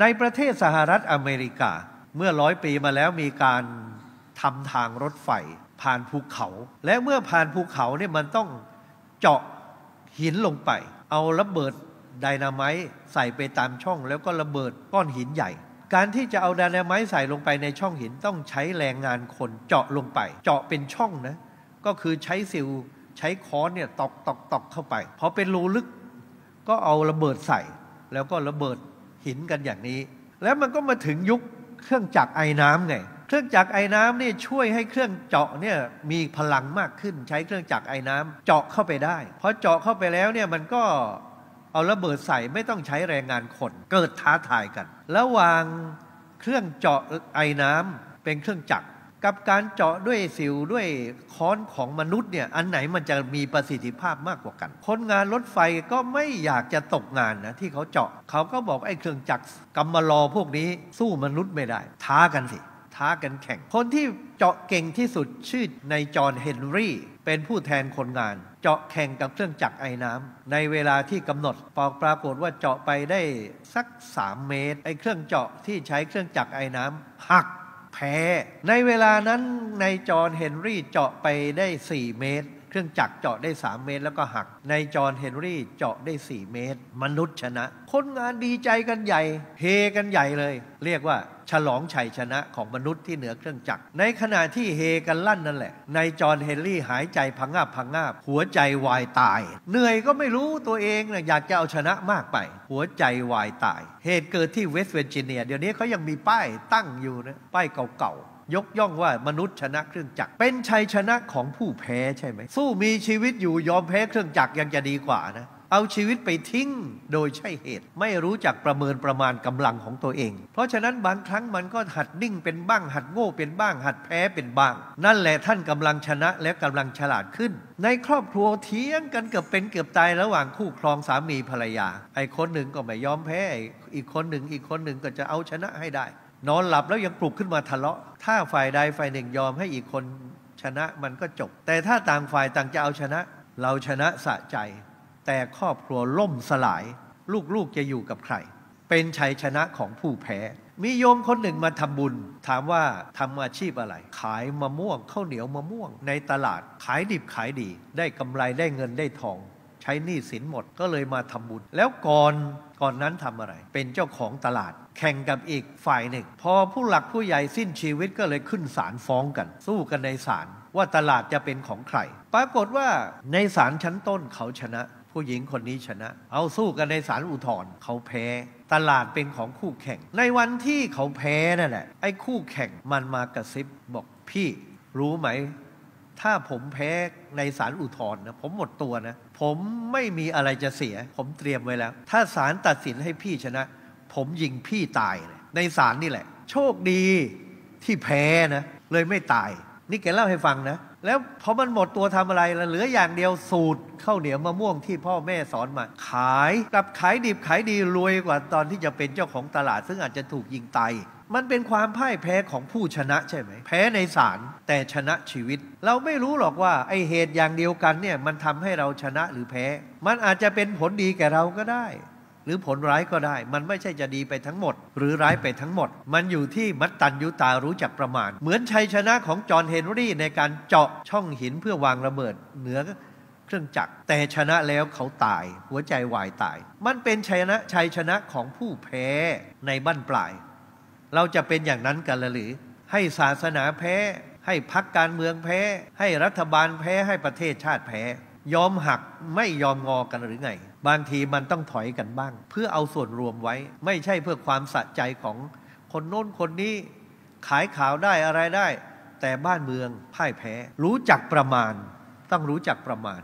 ในประเทศสหรัฐอเมริกาเมื่อ100 ปีมาแล้วมีการทำทางรถไฟผ่านภูเขาและเมื่อผ่านภูเขาเนี่ยมันต้องเจาะหินลงไปเอาระเบิดไดนาไมต์ใส่ไปตามช่องแล้วก็ระเบิดก้อนหินใหญ่การที่จะเอาไดนาไมต์ใส่ลงไปในช่องหินต้องใช้แรงงานคนเจาะลงไปเจาะเป็นช่องนะก็คือใช้ซิลใช้ค้อนเนี่ยตอกเข้าไปพอเป็นรูลึกก็เอาระเบิดใส่แล้วก็ระเบิดหินกันอย่างนี้แล้วมันก็มาถึงยุคเครื่องจักรไอน้ำไงเครื่องจักรไอน้ำนี่ช่วยให้เครื่องเจาะเนี่ยมีพลังมากขึ้นใช้เครื่องจักรไอน้ำเจาะเข้าไปได้พอเจาะเข้าไปแล้วเนี่ยมันก็เอาระเบิดใส่ไม่ต้องใช้แรงงานคนเกิดท้าทายกันระหว่างเครื่องเจาะไอน้ำเป็นเครื่องจักรกับการเจาะด้วยสิวด้วยค้อนของมนุษย์เนี่ยอันไหนมันจะมีประสิทธิภาพมากกว่ากันคนงานรถไฟก็ไม่อยากจะตกงานนะที่เขาเจาะเขาก็บอกไอ้เครื่องจักรกำมะลอพวกนี้สู้มนุษย์ไม่ได้ท้ากันสิท้ากันแข่งคนที่เจาะเก่งที่สุดชื่อนายจอห์นเฮนรี่เป็นผู้แทนคนงานเจาะแข่งกับเครื่องจักรไอน้ำในเวลาที่กำหนดปรากฏว่าเจาะไปได้สัก3 เมตรไอ้เครื่องเจาะที่ใช้เครื่องจักรไอน้ำหักแพ้ในเวลานั้นนายจอห์นเฮนรี่เจาะไปได้4 เมตรเครื่องจักรเจาะได้3 เมตรแล้วก็หักนายจอห์นเฮนรี่เจาะได้4 เมตรมนุษย์ชนะคนงานดีใจกันใหญ่เฮกันใหญ่เลยเรียกว่าฉลองชัยชนะของมนุษย์ที่เหนือเครื่องจักรในขณะที่เฮกันลั่นนั่นแหละนายจอห์นเฮนรี่หายใจพังงาบหัวใจวายตายเหนื่อยก็ไม่รู้ตัวเองนะอยากจะเอาชนะมากไปหัวใจวายตายเหตุเกิดที่เวสต์เวอร์จิเนียเดี๋ยวนี้เขายังมีป้ายตั้งอยู่นะป้ายเก่าๆยกย่องว่ามนุษย์ชนะเครื่องจักรเป็นชัยชนะของผู้แพ้ใช่ไหมสู้มีชีวิตอยู่ยอมแพ้เครื่องจักรยังจะดีกว่านะเอาชีวิตไปทิ้งโดยใช่เหตุไม่รู้จักประมาณกำลังของตัวเองเพราะฉะนั้นบางครั้งมันก็หัดนิ่งเป็นบ้างหัดโง่เป็นบ้างหัดแพ้เป็นบ้างนั่นแหละท่านกำลังชนะและกำลังฉลาดขึ้นในครอบครัวเถียงกันเกือบเป็นเกือบตายระหว่างคู่ครองสามีภรรยาไอ้คนหนึ่งก็ไม่ยอมแพ้อีกคนหนึ่งก็จะเอาชนะให้ได้นอนหลับแล้วยังปลุกขึ้นมาทะเลาะถ้าฝ่ายใดฝ่ายหนึ่งยอมให้อีกคนชนะมันก็จบแต่ถ้าต่างฝ่ายต่างจะเอาชนะเราชนะสะใจแต่ครอบครัวล่มสลายลูกๆจะอยู่กับใครเป็นชัยชนะของผู้แพ้มีโยมคนหนึ่งมาทำบุญถามว่าทำอาชีพอะไรขายมะม่วงข้าวเหนียวมะม่วงในตลาดขายดิบขายดีได้กำไรได้เงินได้ทองใช้หนี้สินหมดก็เลยมาทำบุญแล้วก่อนนั้นทำอะไรเป็นเจ้าของตลาดแข่งกับอีกฝ่ายหนึ่งพอผู้หลักผู้ใหญ่สิ้นชีวิตก็เลยขึ้นศาลฟ้องกันสู้กันในศาลว่าตลาดจะเป็นของใครปรากฏว่าในศาลชั้นต้นเขาชนะผู้หญิงคนนี้ชนะเอาสู้กันในศาลอุทธรณ์เขาแพ้ตลาดเป็นของคู่แข่งในวันที่เขาแพ้นั่นแหละไอ้คู่แข่งมันมากระซิบบอกพี่รู้ไหมถ้าผมแพ้ในศาลอุทธรณ์นะผมหมดตัวนะผมไม่มีอะไรจะเสียผมเตรียมไว้แล้วถ้าศาลตัดสินให้พี่ชนะผมยิงพี่ตายเลยในศาลนี่แหละโชคดีที่แพ้นะเลยไม่ตายนี่แกเล่าให้ฟังนะแล้วพอมันหมดตัวทำอะไรแล้วเหลืออย่างเดียวสูตรข้าวเหนียวมะม่วงที่พ่อแม่สอนมาขายกับขายดิบขายดีรวยกว่าตอนที่จะเป็นเจ้าของตลาดซึ่งอาจจะถูกยิงตายมันเป็นความพ่ายแพ้ของผู้ชนะใช่ไหมแพ้ในศาลแต่ชนะชีวิตเราไม่รู้หรอกว่าไอเหตุอย่างเดียวกันเนี่ยมันทำให้เราชนะหรือแพ้มันอาจจะเป็นผลดีแก่เราก็ได้หรือผลร้ายก็ได้มันไม่ใช่จะดีไปทั้งหมดหรือร้ายไปทั้งหมดมันอยู่ที่มัตตัญญูตารู้จักประมาณเหมือนชัยชนะของจอห์นเฮนรี่ในการเจาะช่องหินเพื่อวางระเบิดเหนือเครื่องจักรแต่ชนะแล้วเขาตายหัวใจวายตายมันเป็นชัยชนะของผู้แพ้ในบั้นปลายเราจะเป็นอย่างนั้นกันหรือให้ศาสนาแพ้ให้พรรคการเมืองแพ้ให้รัฐบาลแพ้ให้ประเทศชาติแพ้ยอมหักไม่ยอมงอกันหรือไงบางทีมันต้องถอยกันบ้างเพื่อเอาส่วนรวมไว้ไม่ใช่เพื่อความสะใจของคนโน้นคนนี้ขายข่าวได้อะไรได้แต่บ้านเมืองพ่ายแพ้รู้จักประมาณต้องรู้จักประมาณ